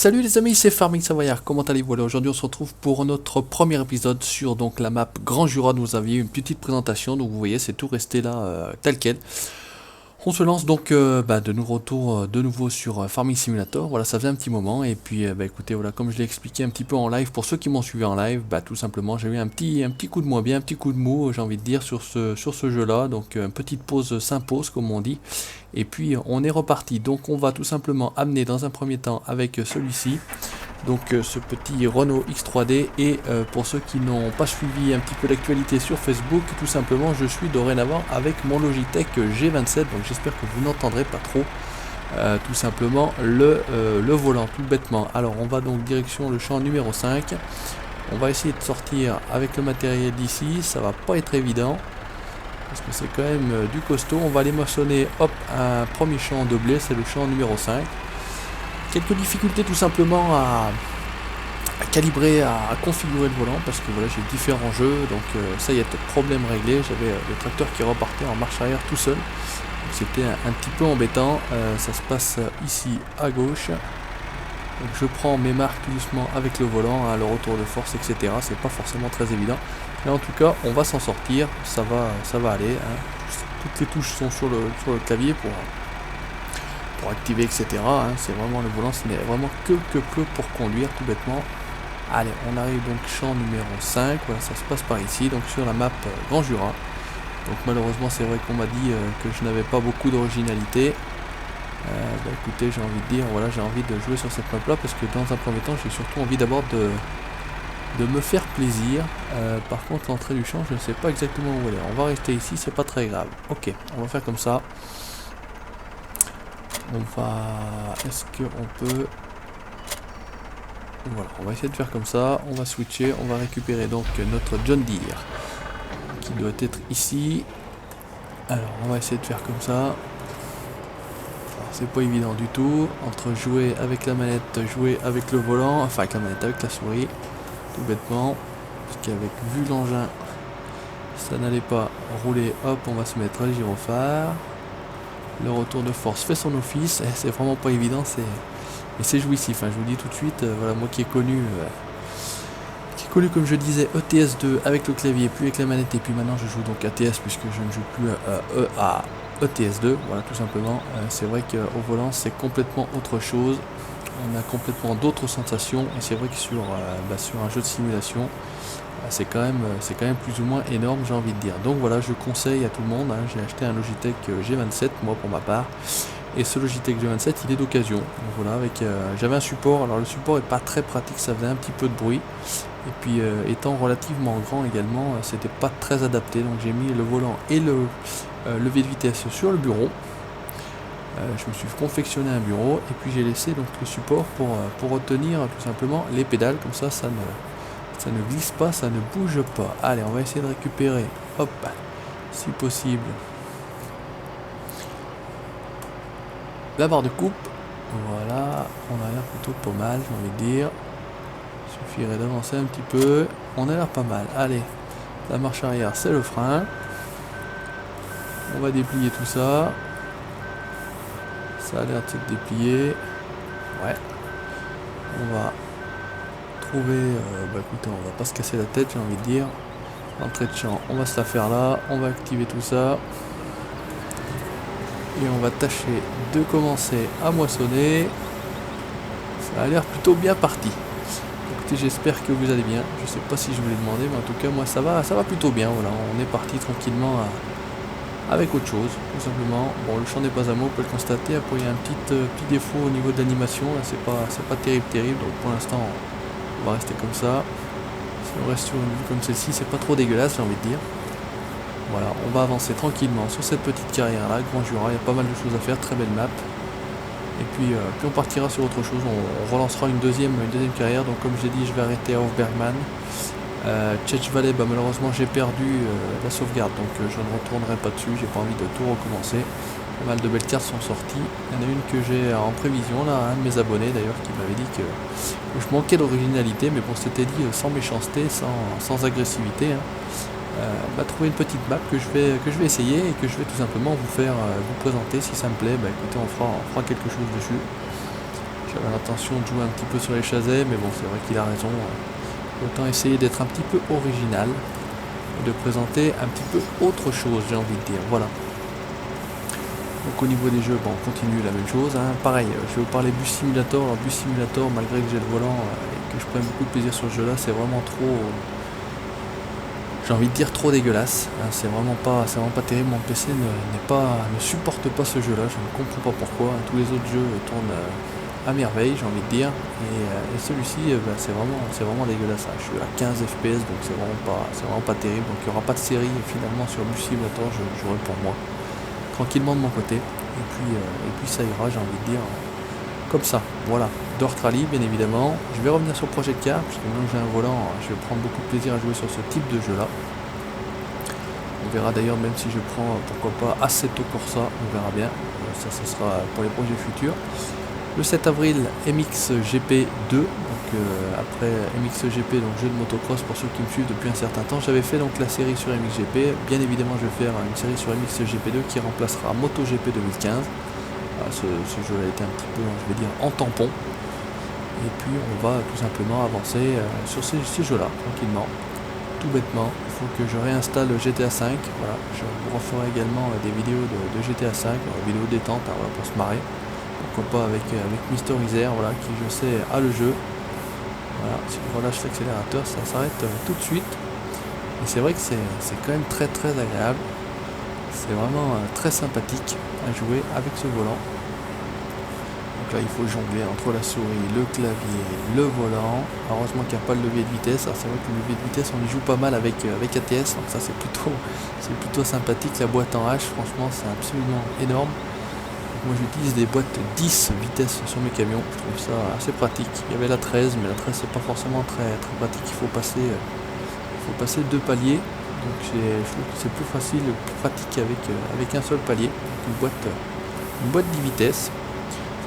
Salut les amis, c'est Farming Savoyard, comment allez-vous? Voilà, aujourd'hui on se retrouve pour notre premier épisode sur donc la map Grand Jura. Vous aviez une petite présentation, donc vous voyez c'est tout resté là tel quel. On se lance donc de nouveau retour de nouveau sur Farming Simulator. Voilà, ça faisait un petit moment et puis écoutez, voilà, comme je l'ai expliqué un petit peu en live pour ceux qui m'ont suivi en live, tout simplement j'ai eu un petit coup de moins bien, un petit coup de mou, j'ai envie de dire sur ce jeu-là. Donc une petite pause s'impose comme on dit. Et puis on est reparti. Donc on va tout simplement amener dans un premier temps avec celui-ci. Donc ce petit Renault X3D et pour ceux qui n'ont pas suivi un petit peu l'actualité sur Facebook, tout simplement je suis dorénavant avec mon Logitech G27, donc j'espère que vous n'entendrez pas trop tout simplement le volant tout bêtement. Alors on va donc direction le champ numéro 5, on va essayer de sortir avec le matériel d'ici, ça va pas être évident parce que c'est quand même du costaud. On va aller moissonner hop un premier champ de blé, c'est le champ numéro 5. Quelques difficultés tout simplement à calibrer, à configurer le volant parce que voilà j'ai différents jeux, donc ça y est, problème réglé. J'avais le tracteur qui repartait en marche arrière tout seul, donc c'était un petit peu embêtant. Ça se passe ici à gauche, donc je prends mes marques tout doucement avec le volant, le retour de force, etc. C'est pas forcément très évident, mais en tout cas on va s'en sortir, ça va aller. Toutes les touches sont sur le clavier pour activer, etc. C'est vraiment le volant, ce n'est vraiment que pour conduire tout bêtement. Allez, on arrive donc champ numéro 5, voilà, ça se passe par ici, donc sur la map Grand Jura. Donc malheureusement c'est vrai qu'on m'a dit que je n'avais pas beaucoup d'originalité. Écoutez, j'ai envie de dire, voilà, j'ai envie de jouer sur cette map là parce que dans un premier temps j'ai surtout envie d'abord de me faire plaisir. Par contre l'entrée du champ je ne sais pas exactement où elle est. On va rester ici, c'est pas très grave. Ok, on va faire comme ça. Est-ce qu'on peut... Voilà, on va essayer de faire comme ça. On va switcher, on va récupérer donc notre John Deere qui doit être ici. Alors, on va essayer de faire comme ça. C'est pas évident du tout. Entre jouer avec la manette, jouer avec le volant, enfin avec la manette, avec la souris, tout bêtement. Parce qu'avec vu l'engin, ça n'allait pas rouler. Hop, on va se mettre le gyrophare. Le retour de force fait son office, c'est vraiment pas évident, mais c'est jouissif, je vous le dis tout de suite. Voilà, moi qui ai connu comme je disais ETS2 avec le clavier puis avec la manette, et puis maintenant je joue donc ATS puisque je ne joue plus à ETS2, voilà tout simplement. C'est vrai qu'au volant c'est complètement autre chose, on a complètement d'autres sensations, et c'est vrai que sur un jeu de simulation c'est quand même plus ou moins énorme, j'ai envie de dire. Donc voilà, je conseille à tout le monde, j'ai acheté un Logitech G27 moi pour ma part, et ce Logitech G27 il est d'occasion. Donc voilà, j'avais un support, alors le support est pas très pratique, ça faisait un petit peu de bruit, et puis étant relativement grand également, c'était pas très adapté, donc j'ai mis le volant et le levier de vitesse sur le bureau. Je me suis confectionné un bureau, et puis j'ai laissé donc le support pour retenir tout simplement les pédales, comme ça ça ne glisse pas, ça ne bouge pas. Allez, on va essayer de récupérer, hop, si possible, la barre de coupe. Voilà, on a l'air plutôt pas mal, j'ai envie de dire. Il suffirait d'avancer un petit peu. On a l'air pas mal. Allez, la marche arrière, c'est le frein. On va déplier tout ça. Ça a l'air de se déplier. Ouais. On va trouver... écoutez, on va pas se casser la tête, j'ai envie de dire. Entrée de champ, on va se la faire là. On va activer tout ça. Et on va tâcher de commencer à moissonner. Ça a l'air plutôt bien parti. Écoutez, j'espère que vous allez bien. Je sais pas si je vous l'ai demandé, mais en tout cas moi ça va plutôt bien. Voilà, on est parti tranquillement avec autre chose, tout simplement. Bon, le champ n'est pas à mot, on peut le constater. Après il y a un petit défaut au niveau de l'animation. Là c'est pas terrible. Donc pour l'instant on va rester comme ça. Si on reste sur une vue comme celle-ci, c'est pas trop dégueulasse, j'ai envie de dire. Voilà, on va avancer tranquillement sur cette petite carrière là, Grand Jura, il y a pas mal de choses à faire, très belle map. Et puis on partira sur autre chose, on relancera une deuxième carrière. Donc comme j'ai dit, je vais arrêter à Hofbergman. Tchèche Valley, malheureusement j'ai perdu la sauvegarde, donc je ne retournerai pas dessus, j'ai pas envie de tout recommencer. Pas mal de belles cartes sont sorties. Il y en a une que j'ai en prévision là, un de mes abonnés d'ailleurs qui m'avait dit que je manquais d'originalité, mais bon c'était dit sans méchanceté, sans agressivité. Trouver une petite map que je vais essayer et que je vais tout simplement vous présenter si ça me plaît. Écoutez, on fera quelque chose dessus. J'avais l'intention de jouer un petit peu sur les chazets, mais bon, c'est vrai qu'il a raison. Autant essayer d'être un petit peu original et de présenter un petit peu autre chose, j'ai envie de dire. Voilà. Donc au niveau des jeux, bon, on continue la même chose. Hein. Pareil, je vais vous parler Bus Simulator. Alors Bus Simulator, malgré que j'ai le volant et que je prenne beaucoup de plaisir sur ce jeu-là, c'est vraiment trop... j'ai envie de dire trop dégueulasse. Hein. C'est vraiment pas terrible. Mon PC ne supporte pas ce jeu-là. Je ne comprends pas pourquoi. Tous les autres jeux tournent à merveille, j'ai envie de dire. Et celui-ci, c'est vraiment dégueulasse. Hein. Je suis à 15 FPS, donc c'est vraiment pas terrible. Donc il n'y aura pas de série finalement sur Bus Simulator. Je jouerai pour moi tranquillement de mon côté, et puis ça ira, j'ai envie de dire, comme ça. Voilà, Dirt Rally bien évidemment. Je vais revenir sur Project Car, puisque maintenant que j'ai un volant, je vais prendre beaucoup de plaisir à jouer sur ce type de jeu là. On verra d'ailleurs, même si je prends pourquoi pas Assetto Corsa, on verra bien, ça sera pour les projets futurs. Le 7 avril, MXGP 2, donc après MXGP, donc jeu de motocross pour ceux qui me suivent depuis un certain temps. J'avais fait donc la série sur MXGP, bien évidemment je vais faire une série sur MXGP 2 qui remplacera MotoGP 2015. Voilà, ce jeu a été un petit peu, je vais dire, en tampon. Et puis on va tout simplement avancer sur ces jeux-là, tranquillement. Tout bêtement, il faut que je réinstalle GTA 5. Voilà, je vous referai également des vidéos de GTA 5, vidéos détente, hein, voilà, pour se marrer. Pourquoi pas avec Mister Isère, voilà, qui je sais a le jeu. Voilà, si je relâche l'accélérateur, ça s'arrête tout de suite. Et c'est vrai que c'est quand même très agréable. C'est vraiment très sympathique à jouer avec ce volant. Donc là il faut jongler entre la souris, le clavier, le volant. Heureusement qu'il n'y a pas le levier de vitesse. Alors c'est vrai que le levier de vitesse on y joue pas mal avec ATS, donc ça c'est plutôt sympathique. La boîte en H, franchement c'est absolument énorme. Moi j'utilise des boîtes 10 vitesses sur mes camions, je trouve ça assez pratique. Il y avait la 13, mais la 13 c'est pas forcément très pratique, il faut passer 2 paliers. Donc je trouve que c'est plus facile, plus pratique avec un seul palier, une boîte 10 vitesses.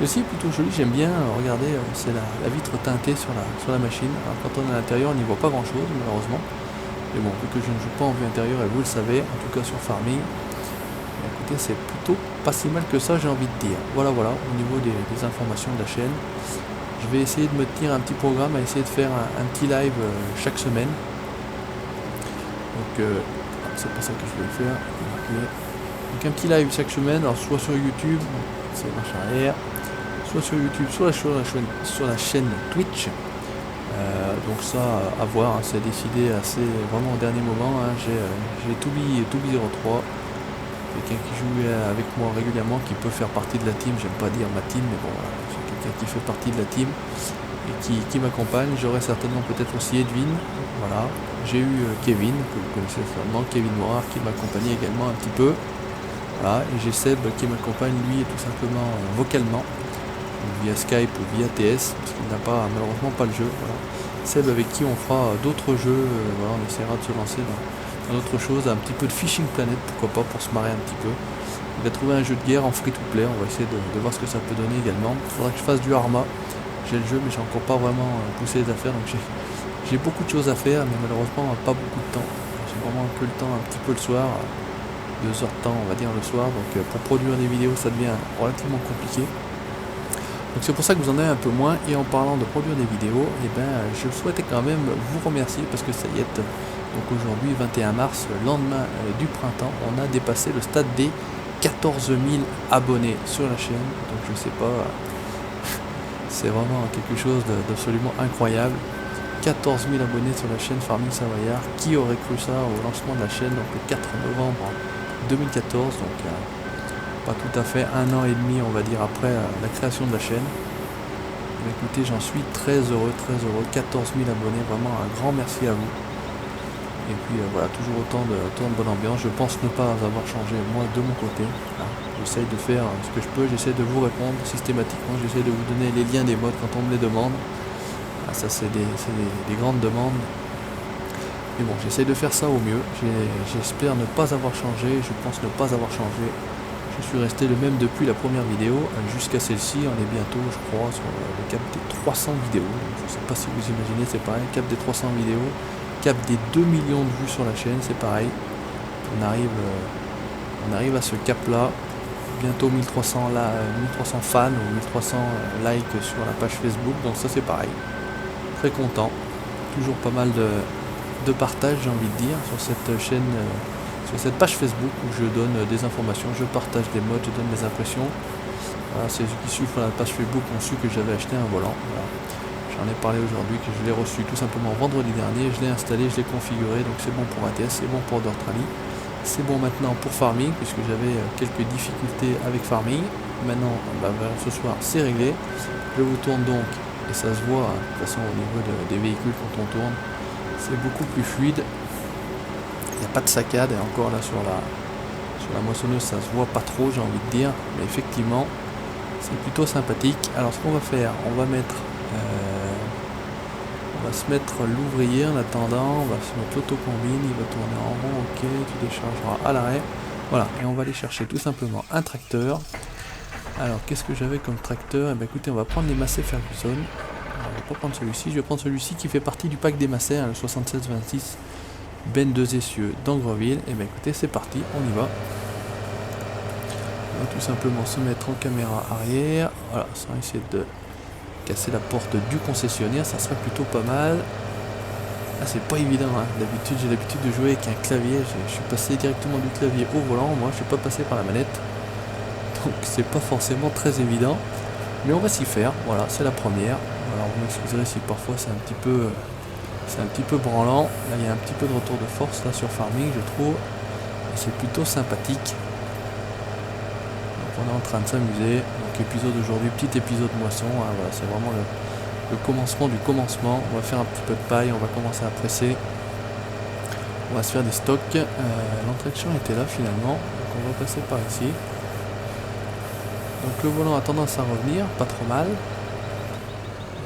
Ceci est plutôt joli, j'aime bien, regardez, c'est la vitre teintée sur la machine. Alors, quand on est à l'intérieur on n'y voit pas grand chose malheureusement. Mais bon, vu que je ne joue pas en vue intérieure, et vous le savez, en tout cas sur Farming, écoutez, c'est plutôt pas si mal que ça, j'ai envie de dire. Voilà, au niveau des informations de la chaîne. Je vais essayer de me tenir un petit programme, à essayer de faire un petit live chaque semaine. Donc, c'est pas ça que je vais faire. Donc, un petit live chaque semaine, alors soit sur YouTube, c'est marche arrière, soit sur YouTube, soit sur la chaîne Twitch. Donc ça, à voir, hein, c'est décidé vraiment au dernier moment. Hein. J'ai Toubi03. Quelqu'un qui joue avec moi régulièrement, qui peut faire partie de la team, j'aime pas dire ma team, mais bon, voilà, c'est quelqu'un qui fait partie de la team et qui m'accompagne. J'aurai certainement peut-être aussi Edwin, voilà. J'ai eu Kevin, que vous connaissez certainement, Kevin Noir, qui m'accompagnait également un petit peu. Voilà, et j'ai Seb qui m'accompagne lui tout simplement vocalement, via Skype ou via TS, parce qu'il n'a malheureusement pas le jeu. Voilà. Seb avec qui on fera d'autres jeux, voilà, on essaiera de se lancer dans autre chose, un petit peu de Fishing Planet, pourquoi pas, pour se marrer un petit peu. On va trouver un jeu de guerre en free to play, on va essayer de voir ce que ça peut donner également. Il faudra que je fasse du Arma, j'ai le jeu mais j'ai encore pas vraiment poussé les affaires, donc j'ai beaucoup de choses à faire, mais malheureusement pas beaucoup de temps. J'ai vraiment que le temps un petit peu le soir, 2 heures de temps on va dire le soir, donc pour produire des vidéos ça devient relativement compliqué. Donc c'est pour ça que vous en avez un peu moins. Et en parlant de produire des vidéos, je souhaitais quand même vous remercier parce que ça y est, donc aujourd'hui 21 mars, le lendemain du printemps, on a dépassé le stade des 14 000 abonnés sur la chaîne. Donc je sais pas, c'est vraiment quelque chose d'absolument incroyable. 14 000 abonnés sur la chaîne Farming Savoyard. Qui aurait cru ça au lancement de la chaîne, donc le 4 novembre 2014, donc pas tout à fait un an et demi on va dire après la création de la chaîne. Mais écoutez, j'en suis très heureux, 14 000 abonnés, vraiment un grand merci à vous. Et puis voilà, toujours autant de bonne ambiance. Je pense ne pas avoir changé moi de mon côté. J'essaye de faire ce que je peux, j'essaie de vous répondre systématiquement, j'essaie de vous donner les liens des modes quand on me les demande. Ça c'est des grandes demandes. Mais bon, j'essaie de faire ça au mieux. J'espère ne pas avoir changé, je pense ne pas avoir changé. Je suis resté le même depuis la première vidéo jusqu'à celle-ci. On est bientôt, je crois, sur le cap des 300 vidéos. Je ne sais pas si vous imaginez, c'est pareil. Cap des 300 vidéos, cap des 2 millions de vues sur la chaîne, c'est pareil. On arrive à ce cap-là bientôt 1300, 1300 fans ou 1300 likes sur la page Facebook, donc ça c'est pareil. Très content, toujours pas mal de partage, j'ai envie de dire, sur cette chaîne, sur cette page Facebook où je donne des informations, je partage des modes, je donne des impressions. Voilà, ceux qui suivent la page Facebook ont su que j'avais acheté un volant. Voilà. J'en ai parlé aujourd'hui, que je l'ai reçu tout simplement vendredi dernier, je l'ai installé, je l'ai configuré, donc c'est bon pour ATS, c'est bon pour Dirt Rally. C'est bon maintenant pour Farming, puisque j'avais quelques difficultés avec Farming. Maintenant, ce soir, c'est réglé. Je vous tourne donc, et ça se voit, hein, de toute façon au niveau des véhicules quand on tourne, c'est beaucoup plus fluide. Il n'y a pas de saccade, et encore là sur la moissonneuse, ça se voit pas trop, j'ai envie de dire. Mais effectivement, c'est plutôt sympathique. Alors ce qu'on va faire, on va se mettre l'ouvrier en attendant, on va se mettre l'autocombine, il va tourner en rond, ok, tu déchargeras à l'arrêt. Voilà, et on va aller chercher tout simplement un tracteur. Alors qu'est-ce que j'avais comme tracteur? Eh bien écoutez, on va prendre les Massey Ferguson. Alors, on va pas prendre celui-ci, je vais prendre celui-ci qui fait partie du pack des Massey, hein, le 7626 Ben 2 essieux d'Angreville. Et bien écoutez, c'est parti, on y va. On va tout simplement se mettre en caméra arrière, voilà, sans essayer de casser la porte du concessionnaire, ça serait plutôt pas mal. Ah, c'est pas évident, hein. D'habitude j'ai l'habitude de jouer avec un clavier, je suis passé directement du clavier au volant, moi je suis pas passé par la manette, donc c'est pas forcément très évident, mais on va s'y faire. Voilà, c'est la première. Alors vous m'excuserez si parfois c'est un petit peu branlant. Là il y a un petit peu de retour de force là sur Farming, je trouve, et c'est plutôt sympathique. On est en train de s'amuser, donc épisode aujourd'hui, petit épisode moisson, hein, voilà, c'est vraiment le commencement du commencement. On va faire un petit peu de paille, on va commencer à presser, on va se faire des stocks. L'entrée de champ était là finalement, donc on va passer par ici. Donc le volant a tendance à revenir, pas trop mal.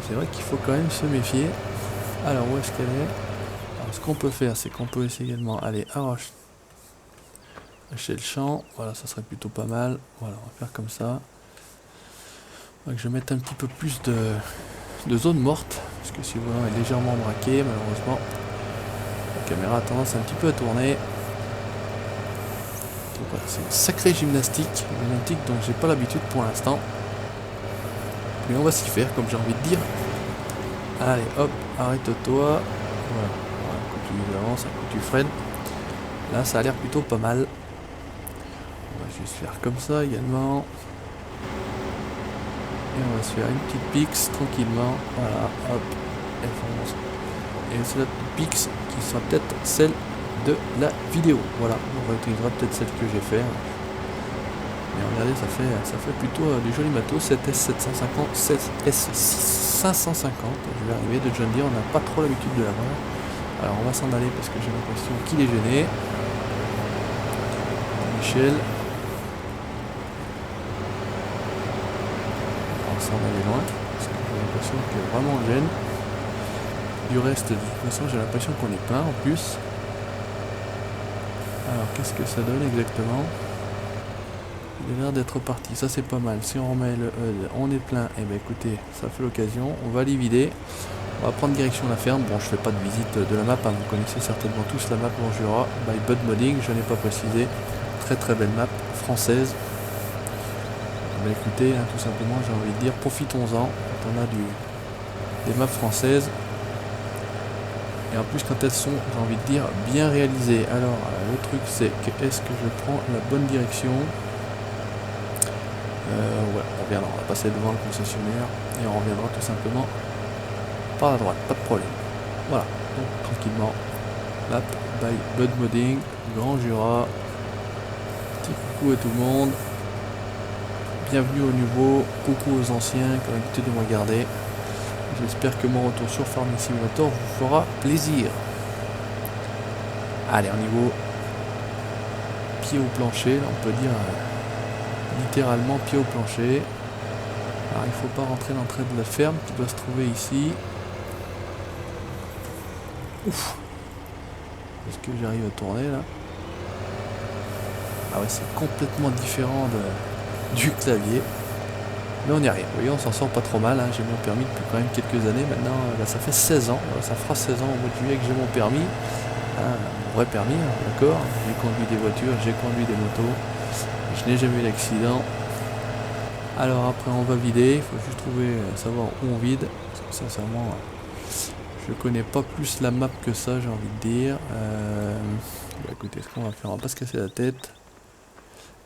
C'est vrai qu'il faut quand même se méfier. Alors où est-ce qu'elle est? Alors ce qu'on peut faire, c'est qu'on peut essayer également aller arracher le champ, voilà, ça serait plutôt pas mal. Voilà, on va faire comme ça. Donc, je vais mettre un petit peu plus de zone morte, parce que si le volant est légèrement braqué, malheureusement, la caméra a tendance un petit peu à tourner. Voilà, c'est une sacrée gymnastique, dont j'ai pas l'habitude pour l'instant. Mais on va s'y faire, comme j'ai envie de dire. Allez, hop, arrête-toi. Voilà, un coup tu avances, un coup tu freines. Là, ça a l'air plutôt pas mal. On va juste faire comme ça également. Et on va se faire une petite pix tranquillement. Voilà, hop, elle fonce. Et c'est la petite pix qui sera peut-être celle de la vidéo. Voilà, on réutilisera peut-être celle que j'ai fait. Mais regardez, ça fait plutôt du joli matos. Cette S750, cette S550, je vais arriver de John Deere, on n'a pas trop l'habitude de l'avoir. Alors on va s'en aller parce que j'ai l'impression qu'il est gêné. Michel. On s'en aller loin, parce que j'ai l'impression qu'il est vraiment gêne. Du reste, de toute façon, j'ai l'impression qu'on est plein en plus. Alors, qu'est-ce que ça donne exactement? Il a l'air d'être parti, ça c'est pas mal. Si on remet le HUD, on est plein, et bien écoutez, ça fait l'occasion. On va les vider. On va prendre direction la ferme. Bon, je fais pas de visite de la map, hein. Vous connaissez certainement tous la map Grand Jura by Bud Modding, je n'ai pas précisé. Très très belle map française. Bah écoutez, hein, tout simplement, j'ai envie de dire, profitons-en quand on a des maps françaises. Et en plus, quand elles sont, j'ai envie de dire, bien réalisées. Alors, le truc, c'est que est-ce que je prends la bonne direction? Ouais, on reviendra, on va passer devant le concessionnaire et on reviendra tout simplement par la droite, pas de problème. Voilà, donc tranquillement, map by Bud Modding, Grand Jura. Petit coucou à tout le monde. Bienvenue aux nouveaux, coucou aux anciens qui ont l'habitude de me regarder. J'espère que mon retour sur Farming Simulator vous fera plaisir. Allez, au niveau pied au plancher, là on peut dire littéralement pied au plancher. Alors il ne faut pas rentrer l'entrée de la ferme qui doit se trouver ici. Ouf. Est-ce que j'arrive à tourner là? Ah ouais, c'est complètement différent du clavier. Mais on y arrive, vous voyez, on s'en sort pas trop mal, hein. J'ai mon permis depuis quand même quelques années, maintenant là, ça fait 16 ans, ça fera 16 ans au mois de juillet que j'ai mon permis, mon vrai permis, hein, d'accord. J'ai conduit des voitures, j'ai conduit des motos, je je n'ai jamais eu d'accident. Alors après on va vider, il faut juste trouver, savoir où on vide. Parce que sincèrement, je connais pas plus la map que ça, j'ai envie de dire. Bah écoutez, ce qu'on va faire, on va pas se casser la tête.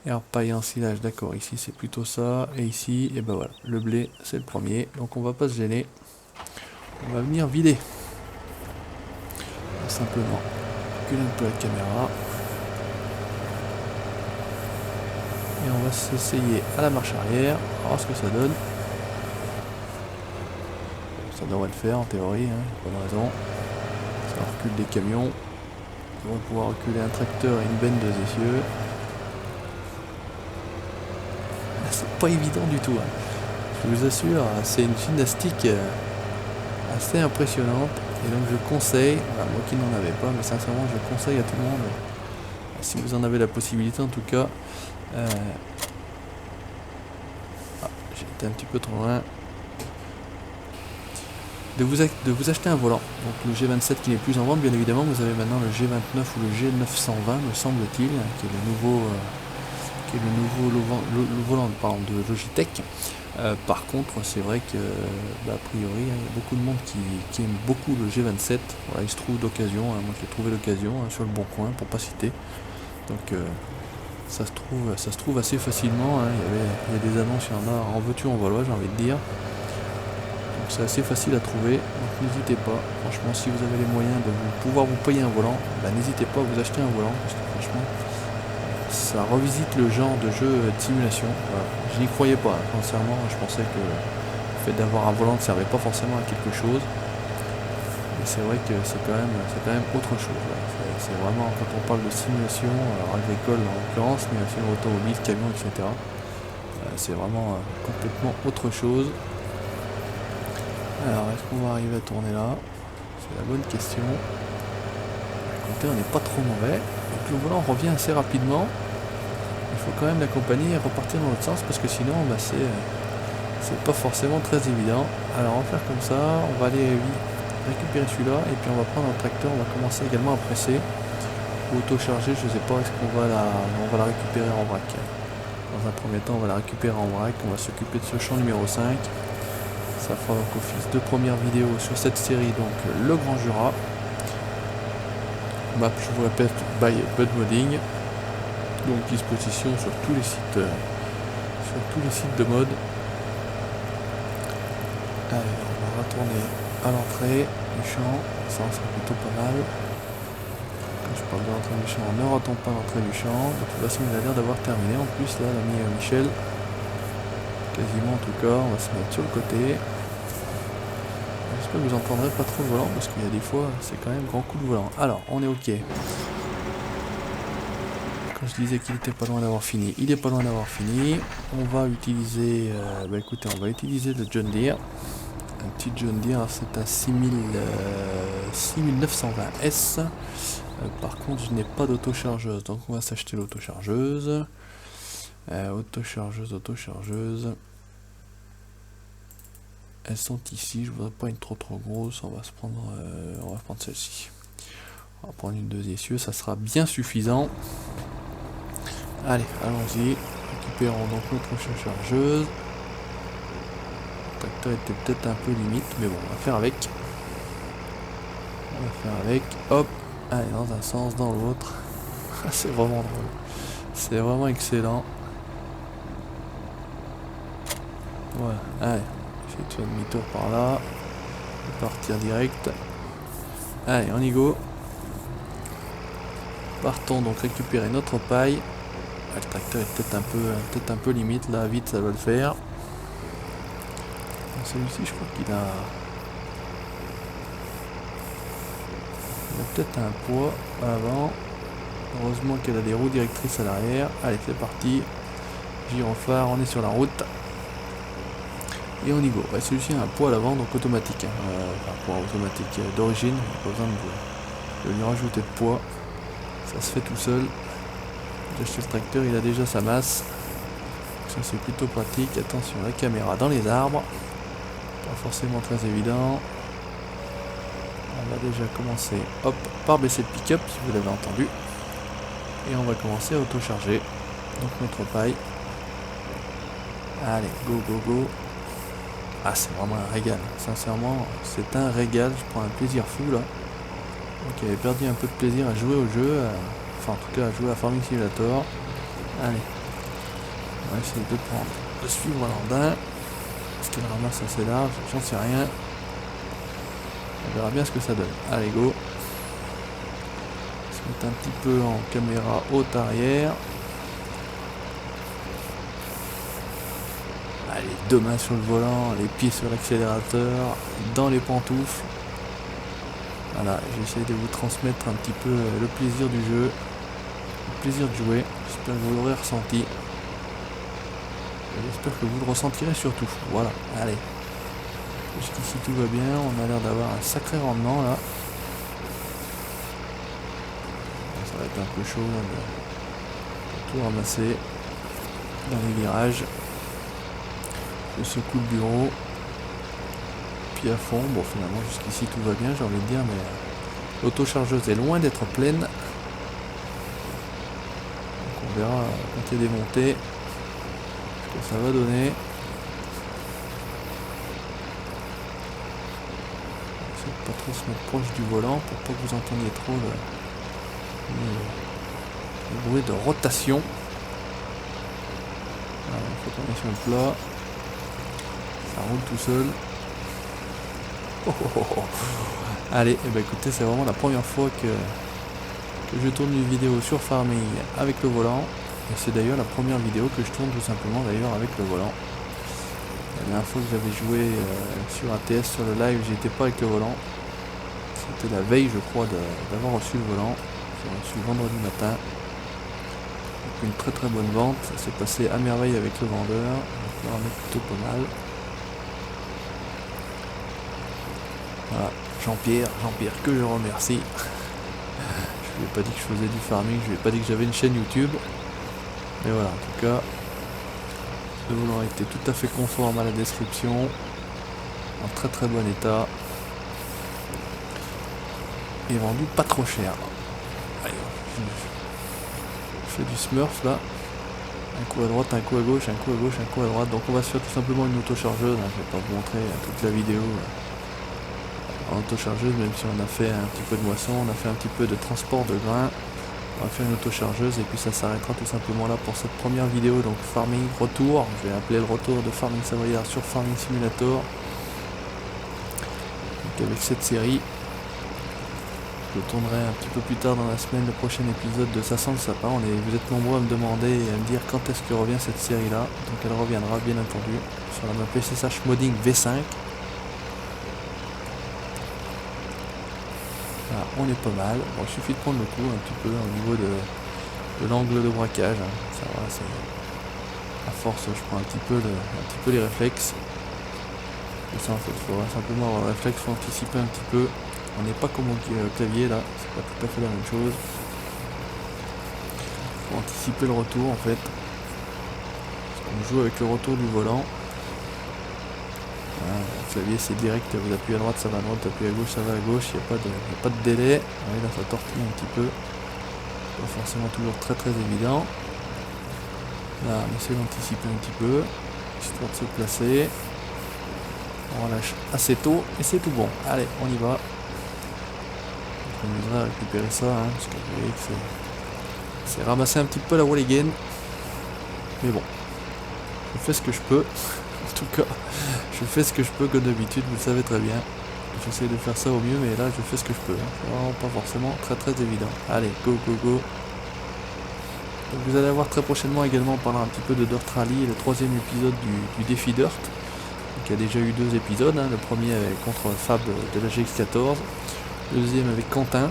Herbe, paille, ensilage, d'accord, ici c'est plutôt ça. Et ici, et ben voilà, le blé c'est le premier. Donc on va pas se gêner. On va venir vider. Simplement, reculer un peu la caméra. Et on va s'essayer à la marche arrière, on va voir ce que ça donne. Ça devrait le faire en théorie, hein, pas de raison. Ça recule des camions. On va pouvoir reculer un tracteur et une benne de essieux. C'est pas évident du tout, hein. Je vous assure, c'est une gymnastique assez impressionnante. Et donc je conseille, moi qui n'en avais pas, mais sincèrement je conseille à tout le monde, si vous en avez la possibilité en tout cas. J'ai été un petit peu trop loin. De vous acheter un volant. Donc le G27 qui n'est plus en vente, bien évidemment, vous avez maintenant le G29 ou le G920, me semble-t-il, qui est le volant de Logitech. Par contre, c'est vrai que, a priori, il y a beaucoup de monde qui aime beaucoup le G27. Voilà, il se trouve d'occasion, hein, moi j'ai trouvé l'occasion sur le bon coin, pour pas citer. Donc ça se trouve assez facilement, hein. Il y a des annonces, il y en a en veux-tu en voilà, j'ai envie de dire. Donc c'est assez facile à trouver, donc n'hésitez pas. Franchement, si vous avez les moyens de pouvoir vous payer un volant, n'hésitez pas à vous acheter un volant, parce que franchement, ça revisite le genre de jeu de simulation. Voilà. Je n'y croyais pas, hein. Sincèrement, je pensais que le fait d'avoir un volant ne servait pas forcément à quelque chose. Mais c'est vrai que c'est quand même autre chose. Voilà. C'est vraiment, quand on parle de simulation, agricole en l'occurrence, simulation automobile, camion, etc. C'est vraiment complètement autre chose. Alors, est-ce qu'on va arriver à tourner là? C'est la bonne question. Écoutez, on n'est pas trop mauvais. Donc le volant revient assez rapidement. Il faut quand même l'accompagner et repartir dans l'autre sens parce que sinon, c'est pas forcément très évident. Alors, on va faire comme ça. On va aller récupérer celui-là et puis on va prendre un tracteur. On va commencer également à presser ou auto-charger. Je sais pas, est-ce qu'on va on va la récupérer en vrac. Dans un premier temps, on va la récupérer en vrac. On va s'occuper de ce champ numéro 5. Ça fera donc office de première vidéo sur cette série, donc le Grand Jura. Map, je vous répète, by Bud Modding. Donc disposition sur tous les sites de mode. Allez, on va retourner à l'entrée du champ. Ça sera plutôt pas mal. Quand je parle de l'entrée du champ, on ne retombe pas l'entrée du champ. De toute façon, il a l'air d'avoir terminé. En plus, là, l'ami Michel, quasiment en tout cas, on va se mettre sur le côté. J'espère que vous entendrez pas trop le volant parce qu'il y a des fois c'est quand même grand coup de volant. Alors on est ok. Quand je disais qu'il était pas loin d'avoir fini, il est pas loin d'avoir fini. On va utiliser, écoutez, on va utiliser le John Deere. Un petit John Deere, c'est un 6920S. Par contre je n'ai pas d'autochargeuse, donc on va s'acheter l'autochargeuse. Autochargeuse. Elles sont ici, je voudrais pas une trop grosse, on va prendre celle-ci. On va prendre une 2 essieux, ça sera bien suffisant. Allez, allons-y. Récupérons donc notre chargeuse. Le tracteur était peut-être un peu limite, mais bon, on va faire avec. Hop, allez, dans un sens, dans l'autre. C'est vraiment drôle. C'est vraiment excellent. Voilà, allez. Je fais demi-tour par là. Je vais partir direct. Allez, on y go. Partons donc récupérer notre paille. Le tracteur est peut-être un peu limite. Là, vite, ça va le faire. Celui-ci, je crois qu'il a peut-être un poids à l'avant. Heureusement qu'elle a des roues directrices à l'arrière. Allez, c'est parti. Gyrophare, on est sur la route. Et on y go. Ouais, celui-ci a un poids à l'avant, donc automatique. Enfin, poids automatique d'origine. Pas besoin de lui rajouter de poids. Ça se fait tout seul. J'ai acheté le tracteur, il a déjà sa masse. Ça c'est plutôt pratique. Attention, la caméra dans les arbres. Pas forcément très évident. On va déjà commencer, hop, par baisser le pick-up si vous l'avez entendu. Et on va commencer à auto-charger. Donc notre paille. Allez, go, go, go. Ah, c'est vraiment un régal. Sincèrement, c'est un régal. Je prends un plaisir fou là. Donc j'avais perdu un peu de plaisir à jouer au jeu. Enfin, en tout cas, à jouer à Farming Simulator. Allez. On va essayer de prendre, de suivre l'andin. Est-ce qu'elle ramasse assez large? J'en sais rien. On verra bien ce que ça donne. Allez, go. On se met un petit peu en caméra haute arrière. Allez, deux mains sur le volant, les pieds sur l'accélérateur, dans les pantoufles. Voilà, j'essaie de vous transmettre un petit peu le plaisir du jeu, le plaisir de jouer. J'espère que vous l'aurez ressenti. J'espère que vous le ressentirez surtout. Voilà, allez. Jusqu'ici tout va bien, on a l'air d'avoir un sacré rendement là. Ça va être un peu chaud là, de tout ramasser dans les virages. Je secoue le bureau. Puis à fond, bon finalement jusqu'ici tout va bien j'ai envie de dire, mais l'autochargeuse est loin d'être pleine. Donc on verra quand il y a des montées ce que ça va donner. Essaye de pas trop se mettre proche du volant pour pas que vous entendiez trop le bruit de rotation. Voilà, il faut qu'on ait sur le plat. Ça roule tout seul. Oh, oh, oh, oh. Allez, eh ben écoutez, c'est vraiment la première fois que je tourne une vidéo sur Farming avec le volant. Et c'est d'ailleurs la première vidéo que je tourne tout simplement d'ailleurs avec le volant. La dernière fois que j'avais joué sur ATS sur le live, j'étais pas avec le volant. C'était la veille, je crois, d'avoir reçu le volant. J'ai reçu le vendredi matin. Donc une très très bonne vente. Ça s'est passé à merveille avec le vendeur. Donc là, on est plutôt pas mal. Voilà, Jean-Pierre, que je remercie. Je lui ai pas dit que je faisais du farming, je lui ai pas dit que j'avais une chaîne YouTube. Mais voilà, en tout cas, le volant était tout à fait conforme à la description. En très très bon état. Et vendu pas trop cher. Allez, je fais du smurf là. Un coup à droite, un coup à gauche, un coup à gauche, un coup à droite. Donc on va se faire tout simplement une autochargeuse. Je vais pas vous montrer toute la vidéo en autochargeuse, même si on a fait un petit peu de moisson, on a fait un petit peu de transport de grains. On va faire une autochargeuse et puis ça s'arrêtera tout simplement là pour cette première vidéo. Donc Farming Retour, je vais appeler le retour de Farming Savoyard sur Farming Simulator. Donc avec cette série, je tournerai un petit peu plus tard dans la semaine le prochain épisode de Ça sent le sapin. Vous êtes nombreux à me demander et à me dire quand est-ce que revient cette série là. Donc elle reviendra bien entendu sur la map PCSH Modding V5. Voilà, on est pas mal. Bon, il suffit de prendre le coup un petit peu au niveau de l'angle de braquage. Hein. Ça va, c'est à force, je prends un petit peu les réflexes. Et ça, en fait, il faudra simplement avoir le réflexe, il faut anticiper un petit peu. On n'est pas comme au clavier là, c'est pas tout à fait la même chose. Il faut anticiper le retour en fait. On joue avec le retour du volant. Voilà, le clavier c'est direct, vous appuyez à droite ça va à droite, vous appuyez à gauche ça va à gauche, il n'y a pas de délai. Ouais, là ça tortille un petit peu. Pas forcément toujours très très évident. Là on essaie d'anticiper un petit peu, histoire de se placer. On relâche assez tôt et c'est tout bon. Allez, on y va. Je m'amuserai à récupérer ça, hein, parce que vous voyez que c'est ramasser un petit peu la wall again. Mais bon, je fais ce que je peux. En tout cas, je fais ce que je peux comme d'habitude, vous le savez très bien. J'essaie de faire ça au mieux, mais là je fais ce que je peux. Hein. C'est vraiment pas forcément très très évident. Allez, go go go. Donc vous allez avoir très prochainement également, on parlera un petit peu de Dirt Rally, le troisième épisode du défi Dirt. Donc il y a déjà eu 2 épisodes, hein. Le premier contre Fab de la GX14, le deuxième avec Quentin.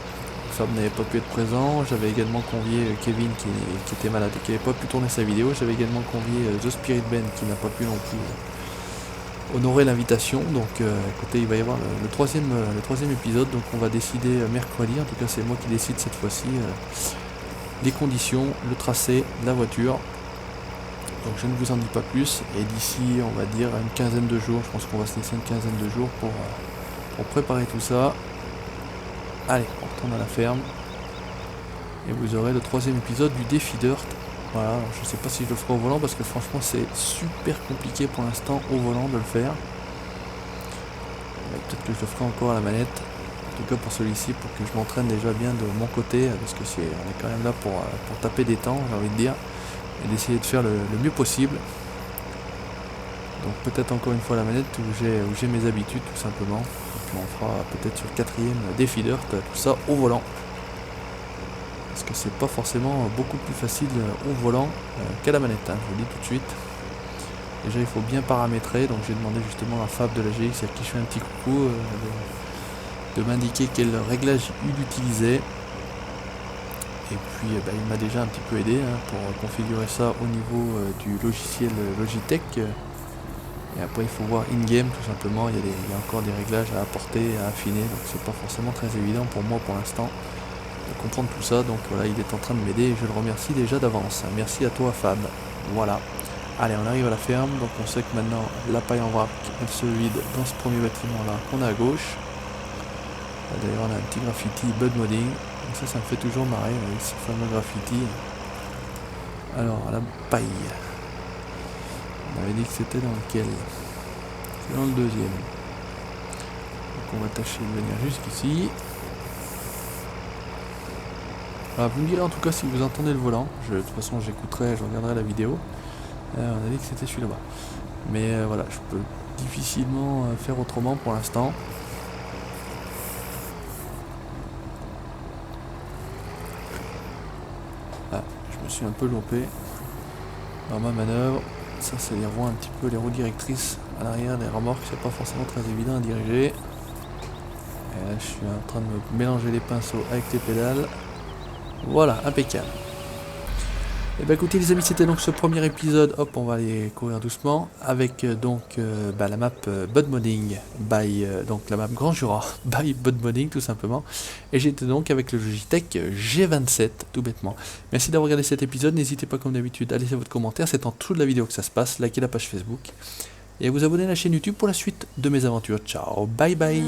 Fab n'avait pas pu être présent, j'avais également convié Kevin qui était malade et qui n'avait pas pu tourner sa vidéo, j'avais également convié The Spirit Ben qui n'a pas pu non plus honorer l'invitation. Donc écoutez, il va y avoir le troisième épisode, donc on va décider mercredi, en tout cas c'est moi qui décide cette fois-ci, les conditions, le tracé, la voiture. Donc je ne vous en dis pas plus, et d'ici on va dire une quinzaine de jours, je pense qu'on va se laisser une quinzaine de jours pour préparer tout ça. Allez, on retourne à la ferme, et vous aurez le troisième épisode du défi Dirt Voilà, alors je sais pas si je le ferai au volant parce que franchement c'est super compliqué pour l'instant au volant de le faire. Peut-être que je le ferai encore à la manette. En tout cas pour celui-ci, pour que je m'entraîne déjà bien de mon côté, parce que on est quand même là pour taper des temps, j'ai envie de dire, et d'essayer de faire le mieux possible. Donc peut-être encore une fois la manette où j'ai mes habitudes tout simplement. Et puis on fera peut-être sur le 4e défi d'Earth, tout ça au volant. Parce que c'est pas forcément beaucoup plus facile au volant qu'à la manette, hein, je vous le dis tout de suite. Déjà il faut bien paramétrer, donc j'ai demandé justement à Fab de la GX à qui je fais un petit coucou de m'indiquer quel réglage il utilisait. Et puis il m'a déjà un petit peu aidé pour configurer ça au niveau du logiciel Logitech. Et après il faut voir in-game tout simplement, il y a encore des réglages à apporter, à affiner, donc c'est pas forcément très évident pour moi pour l'instant de comprendre tout ça. Donc voilà, il est en train de m'aider et je le remercie déjà d'avance. Merci à toi Fab. Voilà. Allez, on arrive à la ferme, donc on sait que maintenant la paille en vrac elle se vide dans ce premier bâtiment là qu'on a à gauche. D'ailleurs on a un petit graffiti Bud Modding, donc ça me fait toujours marrer avec ce fameux graffiti. Alors la paille, on avait dit que c'était dans lequel? C'est dans le 2e. Donc on va tâcher de venir jusqu'ici. Voilà, vous me direz en tout cas si vous entendez le volant, de toute façon j'écouterai, je regarderai la vidéo. On a dit que c'était celui là-bas. Mais voilà, je peux difficilement faire autrement pour l'instant. Ah, je me suis un peu loupé dans ma manœuvre. Ça c'est les roues un petit peu, les roues directrices à l'arrière des remorques, c'est pas forcément très évident à diriger. Et là je suis en train de me mélanger les pinceaux avec les pédales. Voilà, impeccable. Et bah écoutez les amis, c'était donc ce premier épisode, hop on va aller courir doucement, avec la map Bud Modding by, donc la map Grand Jura by Bud Modding tout simplement, et j'étais donc avec le Logitech G27 tout bêtement. Merci d'avoir regardé cet épisode, n'hésitez pas comme d'habitude à laisser votre commentaire, c'est en dessous de la vidéo que ça se passe, likez la page Facebook, et à vous abonner à la chaîne YouTube pour la suite de mes aventures. Ciao, bye bye.